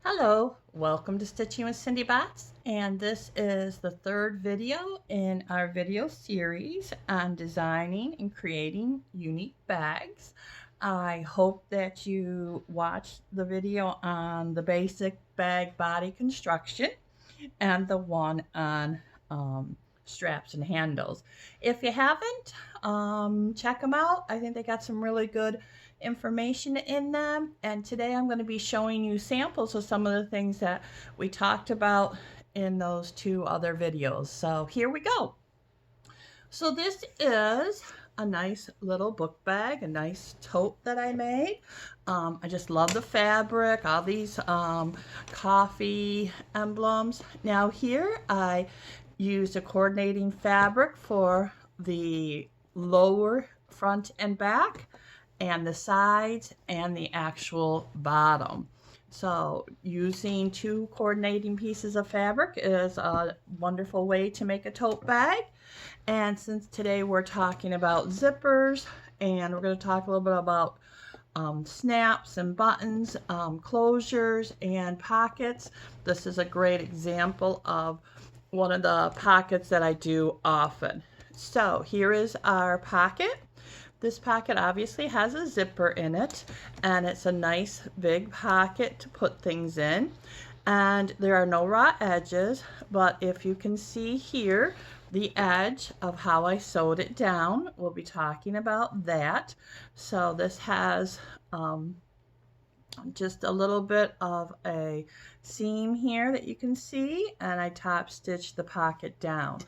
Hello, welcome to Stitching with Cindy Bots, and this is the third video in our video series on designing and creating unique bags. I hope that you watched the video on the basic bag body construction and the one on straps and handles. If you haven't, check them out. I think they got some really good information in them. And today I'm going to be showing you samples of some of the things that we talked about in those two other videos. So here we go. So this is a nice little book bag, a nice tote that I made. I just love the fabric, all these coffee emblems. Now here I used a coordinating fabric for the lower front and back and the sides and the actual bottom. So using two coordinating pieces of fabric is a wonderful way to make a tote bag. And since today we're talking about zippers and we're going to talk a little bit about snaps and buttons, closures and pockets, this is a great example of one of the pockets that I do often. So here is our pocket. This pocket obviously has a zipper in it, and it's a nice big pocket to put things in. And there are no raw edges, but if you can see here, the edge of how I sewed it down, we'll be talking about that. So this has just a little bit of a seam here that you can see, and I top stitched the pocket down.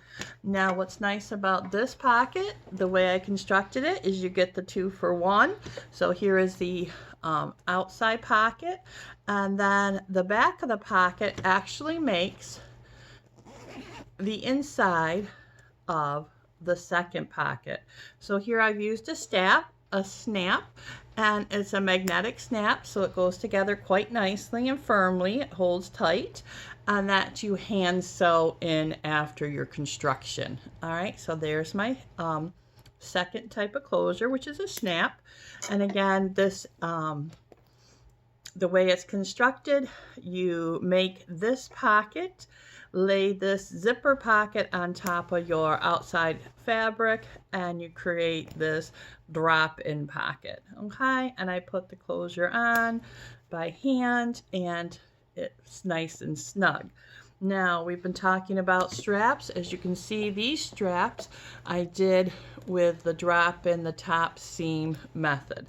Now what's nice about this pocket, the way I constructed it, is you get the 2 for 1. So here is the outside pocket, and then the back of the pocket actually makes the inside of the second pocket. So here I've used a snap, and it's a magnetic snap, so it goes together quite nicely and firmly. It holds tight, and that you hand sew in after your construction. All right, so there's my second type of closure, which is a snap. And again, this the way it's constructed, you make this pocket, lay this zipper pocket on top of your outside fabric, and you create this drop-in pocket. Okay, and I put the closure on by hand, and it's nice and snug. Now we've been talking about straps. As you can see, these straps I did with the drop in the top seam method.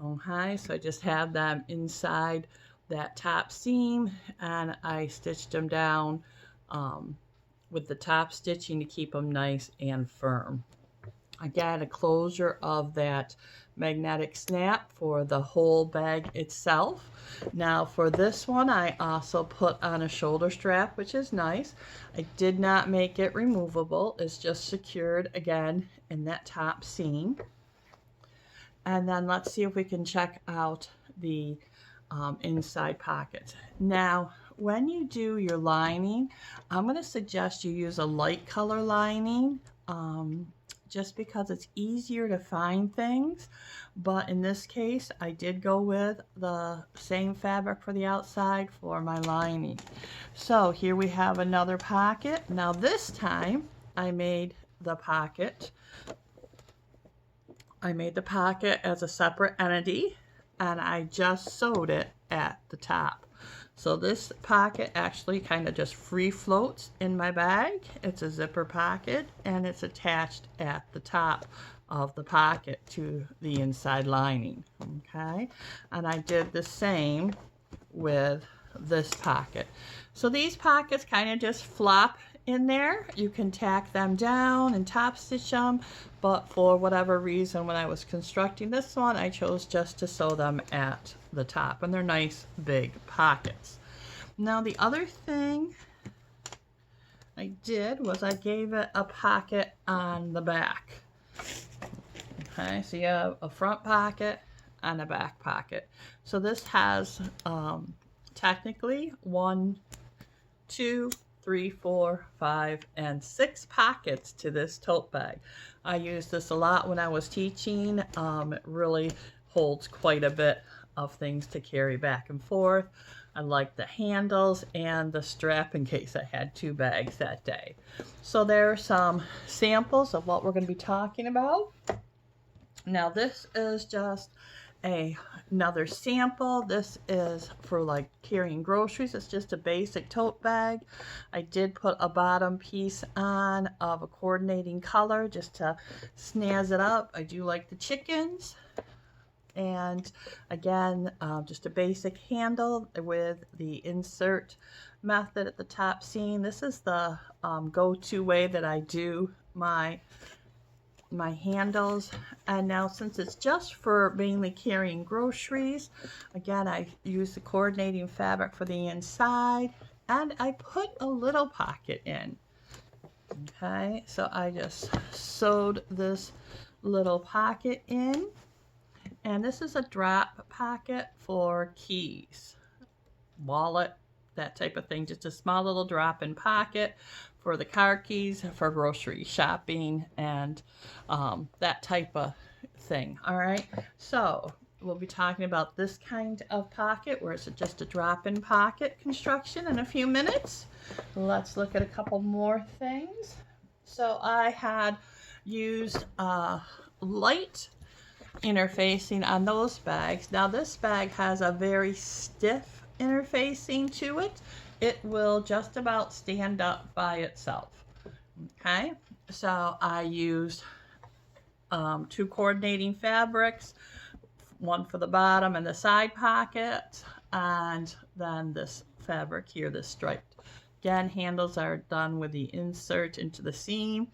Okay, so I just have them inside that top seam, and I stitched them down with the top stitching to keep them nice and firm. Again, a closure of that magnetic snap for the whole bag itself. Now for this one, I also put on a shoulder strap, which is nice. I did not make it removable. It's just secured again in that top seam. And then let's see if we can check out the inside pocket. Now, when you do your lining, I'm going to suggest you use a light color lining just because it's easier to find things. But in this case, I did go with the same fabric for the outside for my lining. So here we have another pocket. Now this time I made the pocket. I made the pocket as a separate entity, and I just sewed it at the top. So this pocket actually kind of just free floats in my bag. It's a zipper pocket, and it's attached at the top of the pocket to the inside lining. Okay, and I did the same with this pocket. So these pockets kind of just flop in there. You can tack them down and top stitch them, but for whatever reason when I was constructing this one, I chose just to sew them at the top, and they're nice big pockets. Now the other thing I did was I gave it a pocket on the back. Okay, so you have a front pocket and a back pocket. So this has technically 1, 2, 3, 4, 5, and 6 pockets to this tote bag. I used this a lot when I was teaching. It really holds quite a bit of things to carry back and forth. I like the handles and the strap in case I had 2 bags that day. So there are some samples of what we're going to be talking about. Now this is just another sample. This is for like carrying groceries. It's just a basic tote bag. I did put a bottom piece on of a coordinating color just to snazz it up. I do like the chickens. And again, just a basic handle with the insert method at the top seam. This is the go-to way that I do my handles. And now since it's just for mainly carrying groceries, again, I use the coordinating fabric for the inside, and I put a little pocket in. Okay, so I just sewed this little pocket in, and this is a drop pocket for keys, wallet, that type of thing. Just a small little drop-in pocket for the car keys, for grocery shopping, and that type of thing. All right, so we'll be talking about this kind of pocket where it's just a drop-in pocket construction in a few minutes. Let's look at a couple more things. So I had used light interfacing on those bags. Now this bag has a very stiff interfacing to it. It will just about stand up by itself. Okay, so I used 2 coordinating fabrics, one for the bottom and the side pocket, and then this fabric here, this striped. Again, handles are done with the insert into the seam,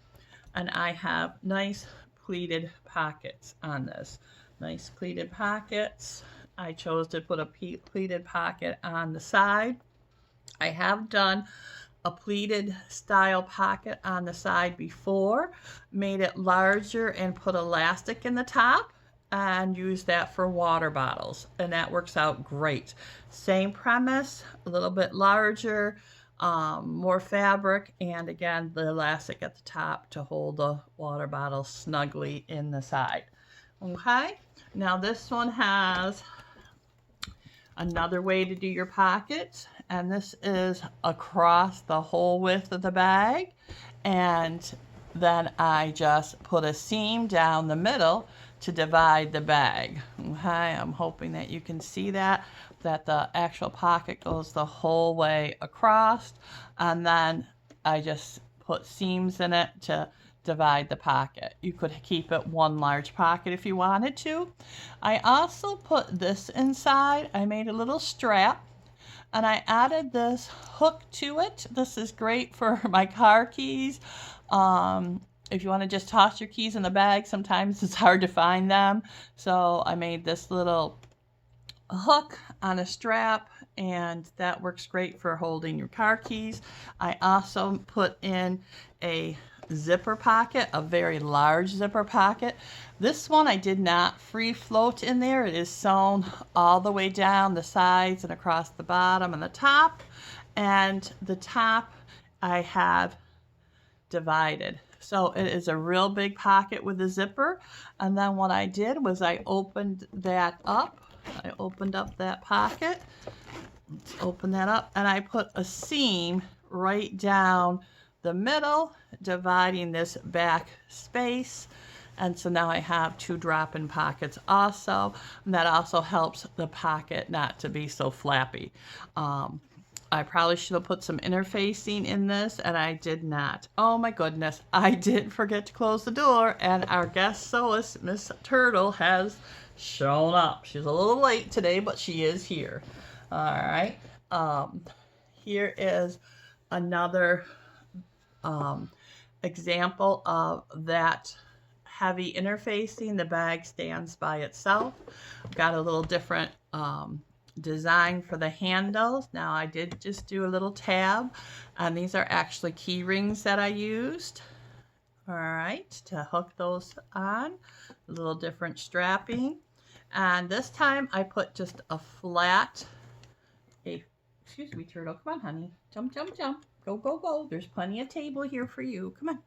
and I have nice pleated pockets on this. Nice pleated pockets. I chose to put a pleated pocket on the side. I have done a pleated style pocket on the side before, made it larger and put elastic in the top and use that for water bottles, and that works out great. Same premise, a little bit larger, more fabric, and again the elastic at the top to hold the water bottle snugly in the side. Okay, now this one has another way to do your pockets, and this is across the whole width of the bag, and then I just put a seam down the middle to divide the bag. Okay, I'm hoping that you can see that the actual pocket goes the whole way across, and then I just put seams in it to divide the pocket. You could keep it one large pocket if you wanted to. I also put this inside. I made a little strap, and I added this hook to it. This is great for my car keys. If you want to just toss your keys in the bag, sometimes it's hard to find them. So I made this little hook on a strap, and that works great for holding your car keys. I also put in a zipper pocket, a very large zipper pocket. This one I did not free float in there. It is sewn all the way down the sides and across the bottom and the top, and the top I have divided. So it is a real big pocket with a zipper, and then what I did was I opened that up. I opened up that pocket. Let's open that up, and I put a seam right down the middle, dividing this back space. And so now I have 2 drop-in pockets also, and that also helps the pocket not to be so flappy. I probably should have put some interfacing in this, and I did not. Oh my goodness, I did forget to close the door, and our guest sewist, Miss Turtle, has shown up. She's a little late today, but she is here. All right. Here is another example of that heavy interfacing. The bag stands by itself. Got a little different design for the handles. Now I did just do a little tab, and these are actually key rings that I used. All right, to hook those on. A little different strapping. And this time I put just a flat, excuse me, Turtle, come on, honey. Jump, jump, jump. Go, go, go. There's plenty of table here for you. Come on.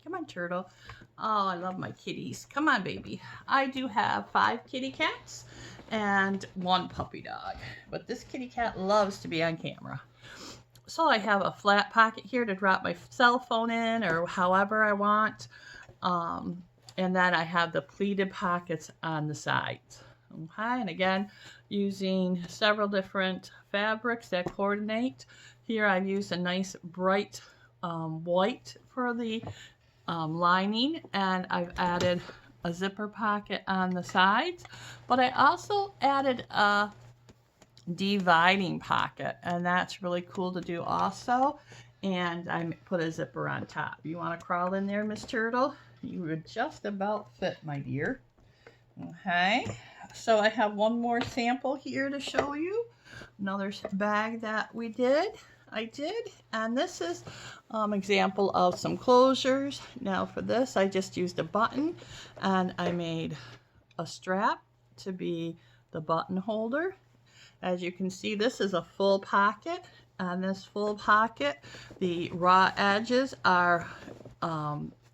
Come on, Turtle. Oh, I love my kitties. Come on, baby. I do have 5 kitty cats, and one puppy dog. But this kitty cat loves to be on camera. So I have a flat pocket here to drop my cell phone in or however I want. And then I have the pleated pockets on the sides. Okay, and again, using several different fabrics that coordinate. Here I've used a nice bright white for the lining, and I've added a zipper pocket on the sides, but I also added a dividing pocket, and that's really cool to do also. And I put a zipper on top. You want to crawl in there, Miss Turtle? You would just about fit, my dear. Okay, so I have one more sample here to show you. Another bag that I did, and this is example of some closures. Now for this, I just used a button, and I made a strap to be the button holder. As you can see, this is a full pocket. On this full pocket, the raw edges are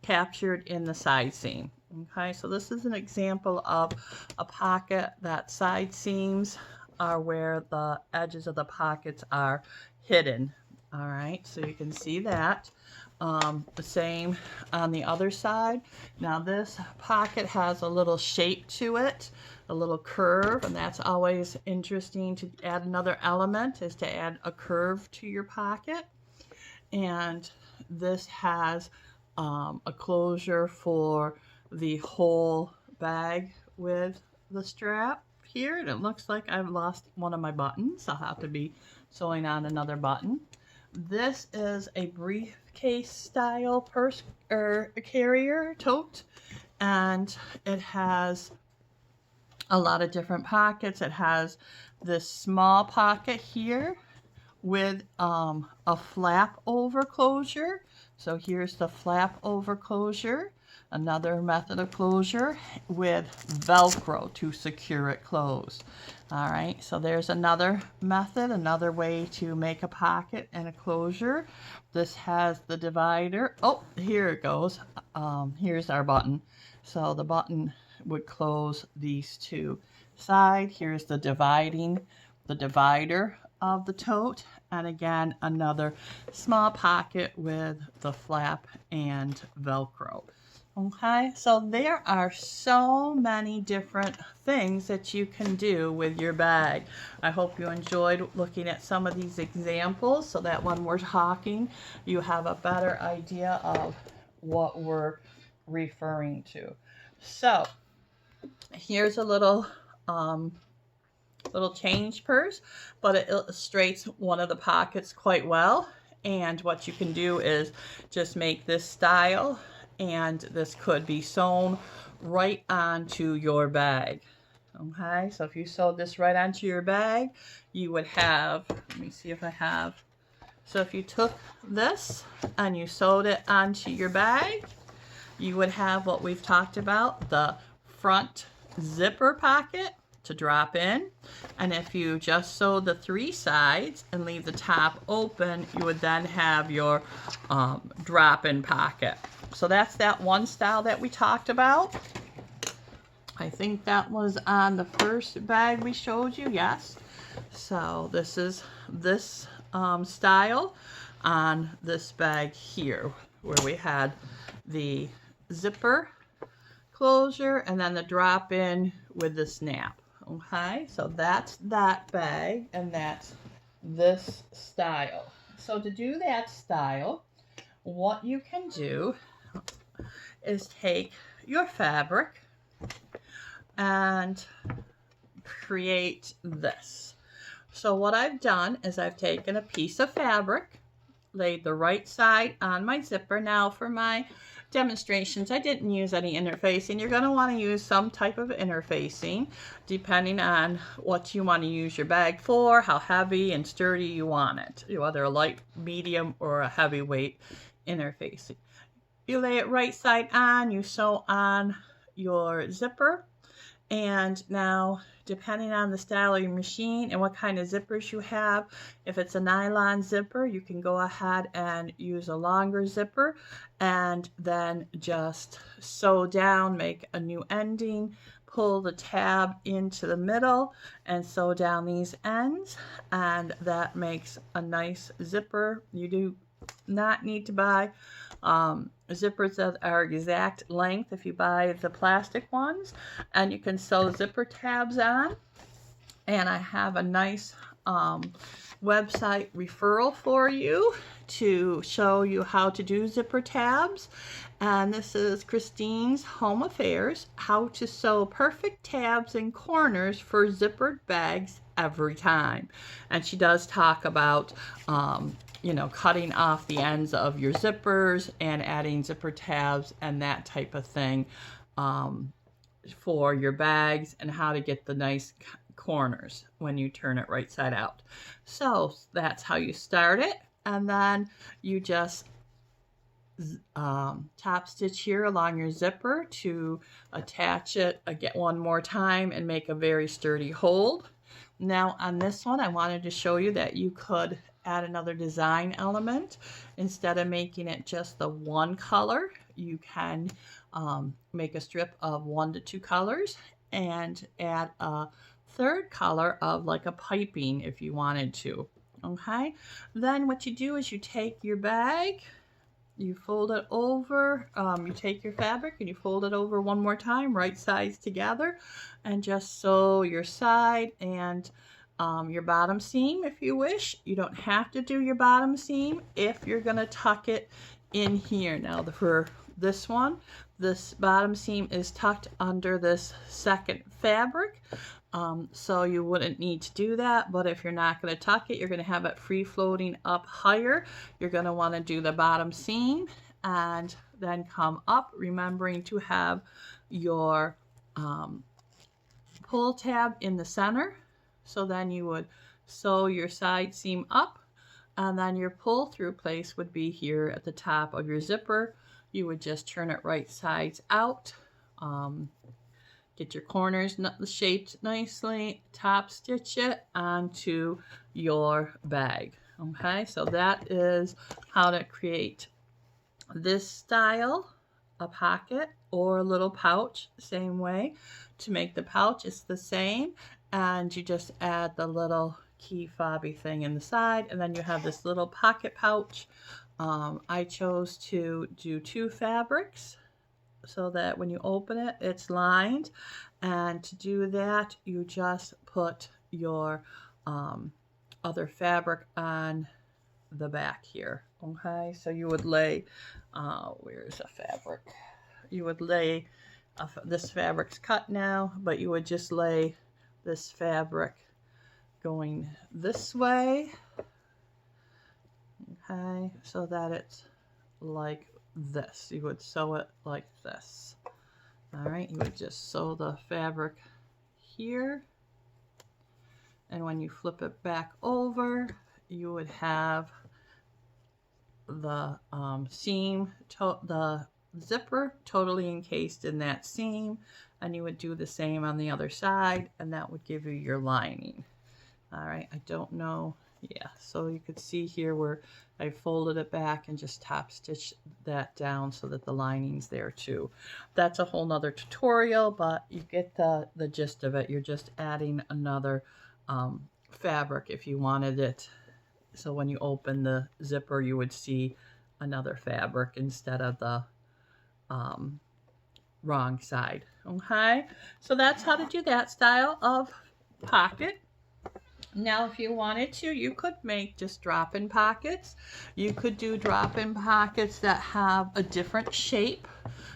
captured in the side seam. Okay, so this is an example of a pocket that side seams are where the edges of the pockets are hidden. All right, so you can see that. The same on the other side. Now this pocket has a little shape to it, a little curve, and that's always interesting to add another element, is to add a curve to your pocket. And this has a closure for the whole bag with the strap here, and it looks like I've lost one of my buttons. I'll have to be sewing on another button. This is a briefcase style purse or carrier tote, and it has a lot of different pockets. It has this small pocket here with a flap over closure. So here's the flap over closure. Another method of closure with Velcro to secure it closed. All right, so there's another method, another way to make a pocket and a closure. This has the divider. Oh, here it goes. Here's our button. So the button would close these two sides. Here's the divider of the tote. And again, another small pocket with the flap and Velcro. Okay, so there are so many different things that you can do with your bag. I hope you enjoyed looking at some of these examples so that when we're talking, you have a better idea of what we're referring to. So here's a little change purse, but it illustrates one of the pockets quite well. And what you can do is just make this style, and this could be sewn right onto your bag. Okay, so if you sewed this right onto your bag, you would have, let me see if I have, so if you took this and you sewed it onto your bag, you would have what we've talked about, the front zipper pocket to drop in. And if you just sew the three sides and leave the top open, you would then have your drop-in pocket. So that's that one style that we talked about. I think that was on the first bag we showed you, yes. So this is this style on this bag here, where we had the zipper closure and then the drop-in with the snap. Okay, so that's that bag, and that's this style. So to do that style, what you can do is take your fabric and create this. So what I've done is I've taken a piece of fabric, laid the right side on my zipper. Now for my demonstrations, I didn't use any interfacing. You're going to want to use some type of interfacing depending on what you want to use your bag for, how heavy and sturdy you want it, whether a light, medium, or a heavyweight interfacing. You lay it right side on, you sew on your zipper, and now depending on the style of your machine and what kind of zippers you have, if it's a nylon zipper, you can go ahead and use a longer zipper and then just sew down, make a new ending, pull the tab into the middle and sew down these ends, and that makes a nice zipper. You do not need to buy zippers that are exact length if you buy the plastic ones, and you can sew zipper tabs on. And I have a nice website referral for you to show you how to do zipper tabs. And this is Christine's Home Affairs, how to sew perfect tabs and corners for zippered bags every time. And she does talk about you know, cutting off the ends of your zippers and adding zipper tabs and that type of thing for your bags, and how to get the nice corners when you turn it right side out. So that's how you start it, and then you just top stitch here along your zipper to attach it again one more time and make a very sturdy hold. Now on this one, I wanted to show you that you could add another design element. Instead of making it just the one color, you can make a strip of 1 to 2 colors and add a third color of like a piping if you wanted to. Okay, then what you do is you take your bag, you fold it over, you take your fabric and you fold it over one more time, right sides together, and just sew your side and your bottom seam if you wish. You don't have to do your bottom seam if you're going to tuck it in here. Now for this one, this bottom seam is tucked under this second fabric, so you wouldn't need to do that. But if you're not going to tuck it, you're going to have it free floating up higher, you're going to want to do the bottom seam and then come up, remembering to have your pull tab in the center. So then you would sew your side seam up, and then your pull through place would be here at the top of your zipper. You would just turn it right sides out, get your corners shaped nicely, top stitch it onto your bag. Okay, so that is how to create this style, a pocket or a little pouch. Same way to make the pouch, it's the same, and you just add the little key fobby thing in the side, and then you have this little pocket pouch. I chose to do 2 fabrics so that when you open it, it's lined. And to do that, you just put your other fabric on the back here. Okay, so you would lay, where's the fabric? You would lay, this fabric's cut now, but you would just lay this fabric going this way. Okay, so that it's like this. You would sew it like this. All right, you would just sew the fabric here, and when you flip it back over, you would have the seam, the zipper totally encased in that seam, and you would do the same on the other side, and that would give you your lining. All right, I don't know. Yeah, so you could see here where I folded it back and just top stitched that down so that the lining's there too. That's a whole nother tutorial, but you get the gist of it. You're just adding another fabric if you wanted it. So when you open the zipper, you would see another fabric instead of the wrong side. Okay, so that's how to do that style of pocket. Now, if you wanted to, you could make just drop-in pockets. You could do drop-in pockets that have a different shape.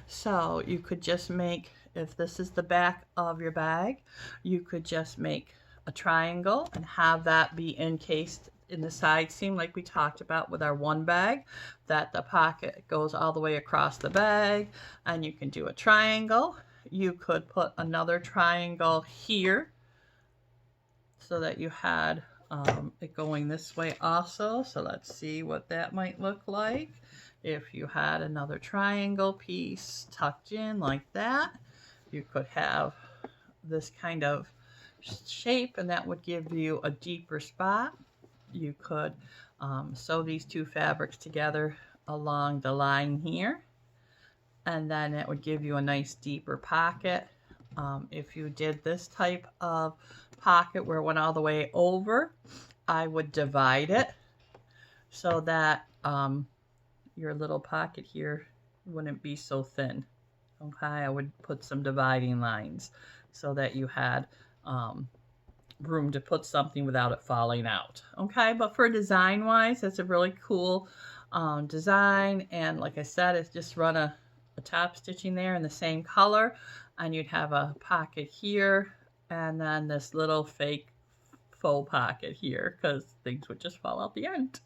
So you could just make, if this is the back of your bag, you could just make a triangle and have that be encased in the side seam like we talked about with our one bag, that the pocket goes all the way across the bag, and you can do a triangle. You could put another triangle here so that you had it going this way also. So let's see what that might look like. If you had another triangle piece tucked in like that, you could have this kind of shape, and that would give you a deeper spot. You could sew these 2 fabrics together along the line here, and then it would give you a nice deeper pocket. If you did this type of pocket where it went all the way over, I would divide it so that your little pocket here wouldn't be so thin. Okay, I would put some dividing lines so that you had room to put something without it falling out. Okay, but for design wise, that's a really cool design. And like I said, it's just run a top stitching there in the same color, and you'd have a pocket here and then this little fake faux pocket here because things would just fall out the end.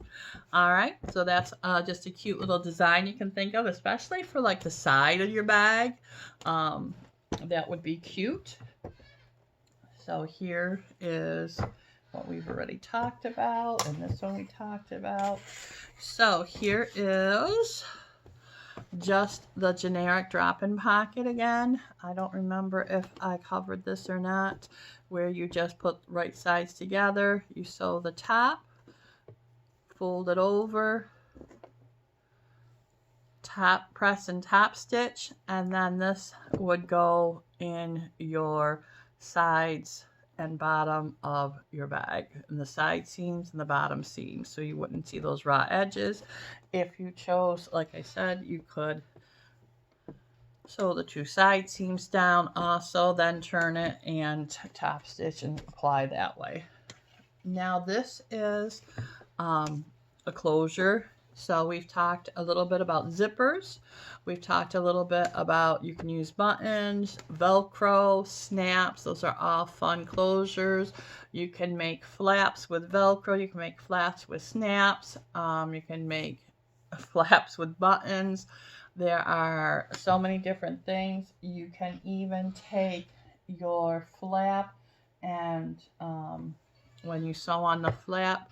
All right, so that's just a cute little design you can think of, especially for like the side of your bag. That would be cute. So here is what we've already talked about, and this one we talked about. So here is just the generic drop-in pocket again. I don't remember if I covered this or not, where you just put right sides together, you sew the top, fold it over, top press and top stitch, and then this would go in your sides and bottom of your bag, and the side seams and the bottom seams, so you wouldn't see those raw edges. If you chose, like I said, you could sew the two side seams down also, then turn it and top stitch and apply that way. Now this is a closure. So we've talked a little bit about zippers. We've talked a little bit about you can use buttons, Velcro, snaps. Those are all fun closures. You can make flaps with Velcro. You can make flaps with snaps. You can make flaps with buttons. There are so many different things. You can even take your flap and when you sew on the flap,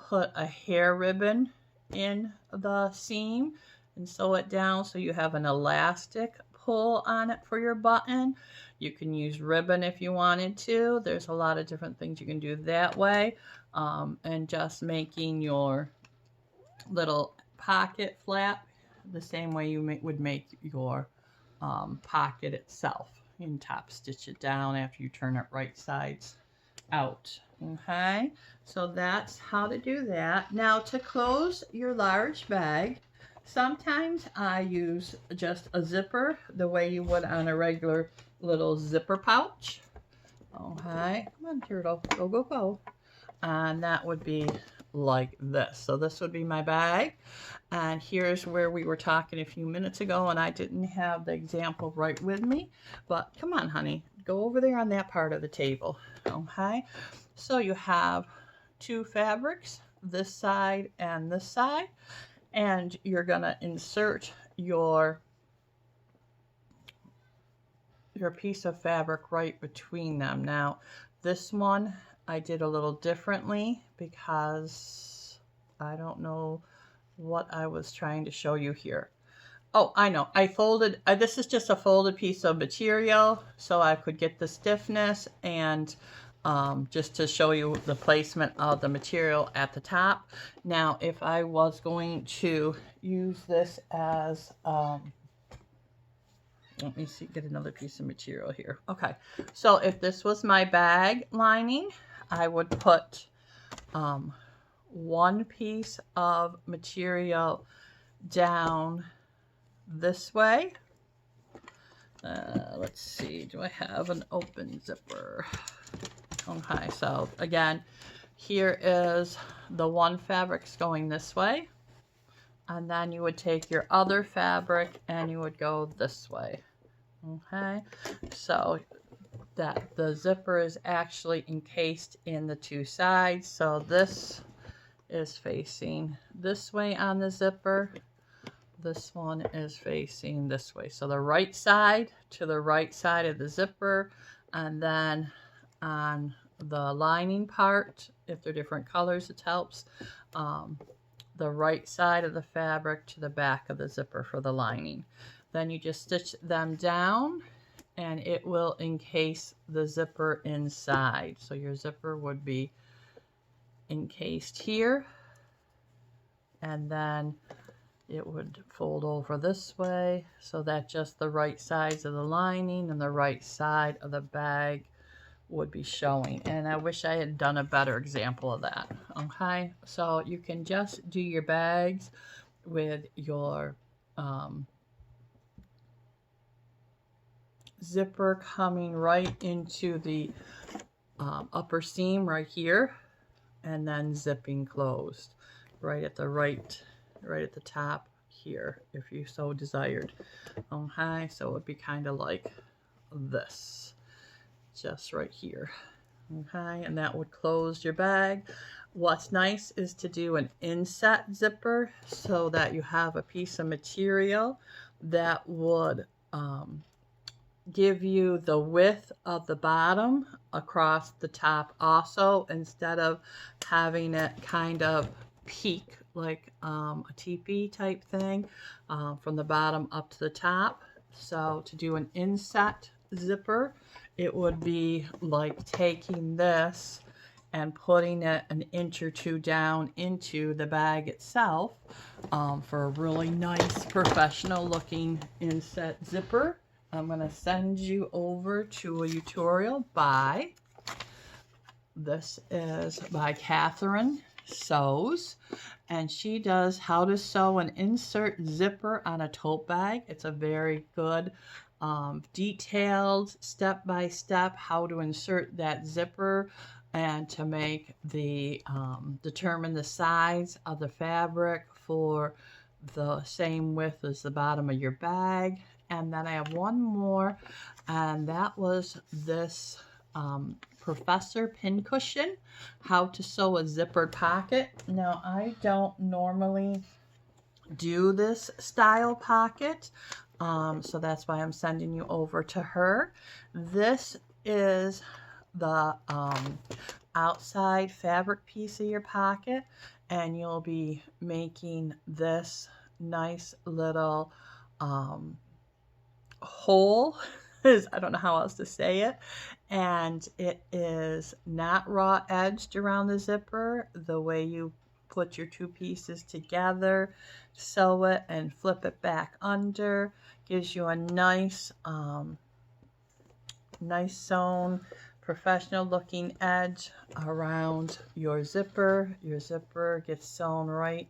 put a hair ribbon in the seam and sew it down so you have an elastic pull on it for your button. You can use ribbon if you wanted to. There's a lot of different things you can do that way. And just making your little pocket flap the same way you would make your pocket itself. You can top stitch it down after you turn it right sides out. Okay, so that's how to do that. Now to close your large bag, sometimes I use just a zipper the way you would on a regular little zipper pouch. Okay, come on turtle, go, go, go. And that would be like this. So this would be my bag. And here's where we were talking a few minutes ago, and I didn't have the example right with me, but come on, honey, go over there on that part of the table. Okay, so you have two fabrics, this side and this side, and you're gonna insert your piece of fabric right between them. Now this one I did a little differently because I don't know what I was trying to show you here. Oh, I know. I folded, this is just a folded piece of material so I could get the stiffness and just to show you the placement of the material at the top. Now, if I was going to use this as, let me see, get another piece of material here. Okay, so if this was my bag lining, I would put one piece of material down this way. Let's see, do I have an open zipper? Okay, so again, here is the one fabric's going this way, and then you would take your other fabric and you would go this way. Okay, so that the zipper is actually encased in the two sides. So this is facing this way on the zipper. This one is facing this way. So the right side to the right side of the zipper, and then on the lining part, if they're different colors, it helps. The right side of the fabric to the back of the zipper for the lining. Then you just stitch them down and it will encase the zipper inside. So your zipper would be encased here, and then it would fold over this way so that just the right sides of the lining and the right side of the bag would be showing. And I wish I had done a better example of that. Okay, so you can just do your bags with your zipper coming right into the upper seam right here, and then zipping closed right at the top here if you so desired. Okay, so it would be kind of like this, just right here. Okay, and that would close your bag. What's nice is to do an inset zipper so that you have a piece of material that would give you the width of the bottom across the top also, instead of having it kind of peak like a teepee type thing from the bottom up to the top. So to do an inset zipper, it would be like taking this and putting it an inch or two down into the bag itself for a really nice professional looking inset zipper. I'm going to send you over to a tutorial this is by Catherine Sews, and she does how to sew and insert zipper on a tote bag. It's a very good detailed step-by-step how to insert that zipper and to make the determine the size of the fabric for the same width as the bottom of your bag. And then I have one more, and that was this Professor Pincushion, how to sew a zippered pocket. Now, I don't normally do this style pocket, so that's why I'm sending you over to her. This is the outside fabric piece of your pocket, and you'll be making this nice little hole I don't know how else to say it, and it is not raw edged around the zipper. The way you put your two pieces together, sew it and flip it back under, gives you a nice nice sewn professional looking edge around your zipper. Your zipper gets sewn right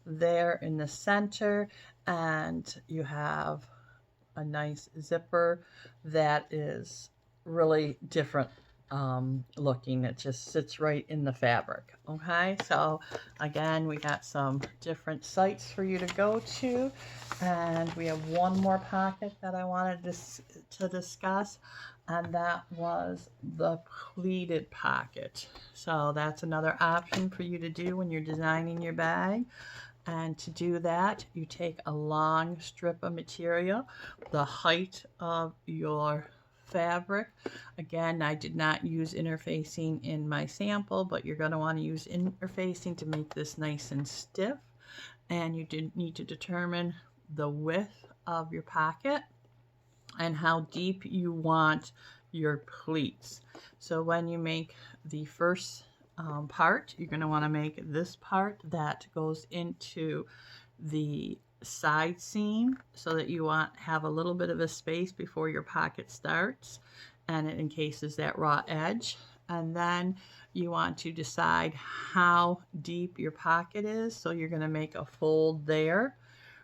there in the center, and you have a nice zipper that is really different looking. It just sits right in the fabric. Okay, so again, we got some different sites for you to go to, and we have one more pocket that I wanted to discuss, and that was the pleated pocket. So that's another option for you to do when you're designing your bag. And to do that, you take a long strip of material, the height of your fabric. Again, I did not use interfacing in my sample, but you're going to want to use interfacing to make this nice and stiff. And you need to determine the width of your pocket and how deep you want your pleats. So when you make the first part, you're going to want to make this part that goes into the side seam so that you have a little bit of a space before your pocket starts, and it encases that raw edge. And then you want to decide how deep your pocket is, so you're going to make a fold there.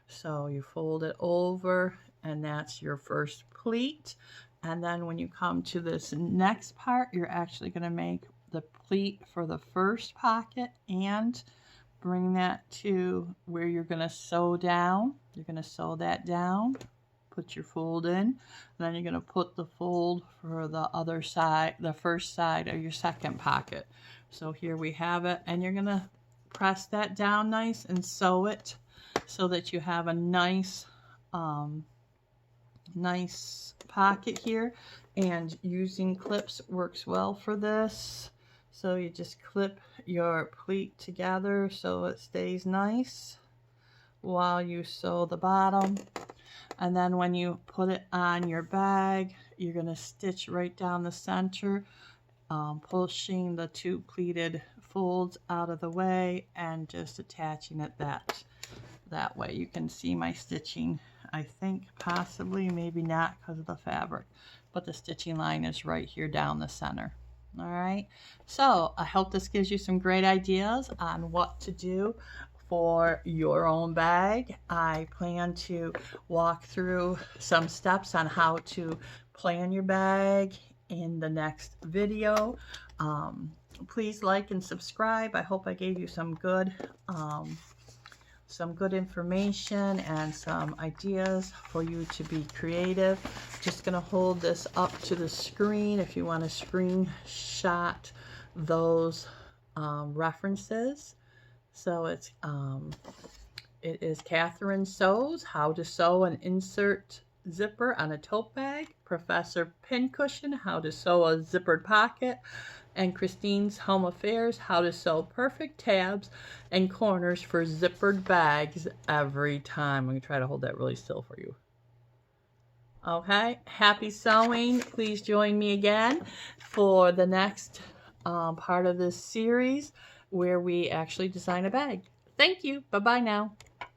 So you fold it over, and that's your first pleat. And then when you come to this next part, you're actually going to make the pleat for the first pocket and bring that to where you're going to sew down. You're going to sew that down, put your fold in, and then you're going to put the fold for the other side, the first side of your second pocket. So here we have it, and you're going to press that down nice and sew it so that you have a nice nice pocket here. And using clips works well for this. So you just clip your pleat together so it stays nice while you sew the bottom. And then when you put it on your bag, you're going to stitch right down the center, pushing the two pleated folds out of the way and just attaching it that that way. You can see my stitching, I think possibly, maybe not because of the fabric, but the stitching line is right here down the center. All right, so I hope this gives you some great ideas on what to do for your own bag. I plan to walk through some steps on how to plan your bag in the next video. Please like and subscribe. I hope I gave you some good information and some ideas for you to be creative. Just going to hold this up to the screen if you want to screenshot those references. So it is Catherine Sews, How to Sew and Insert Zipper on a Tote Bag, Professor Pincushion, How to Sew a Zippered Pocket, and Christine's Home Affairs, How to Sew Perfect Tabs and Corners for Zippered Bags every time. I'm going to try to hold that really still for you. Okay, happy sewing. Please join me again for the next part of this series where we actually design a bag. Thank you. Bye-bye now.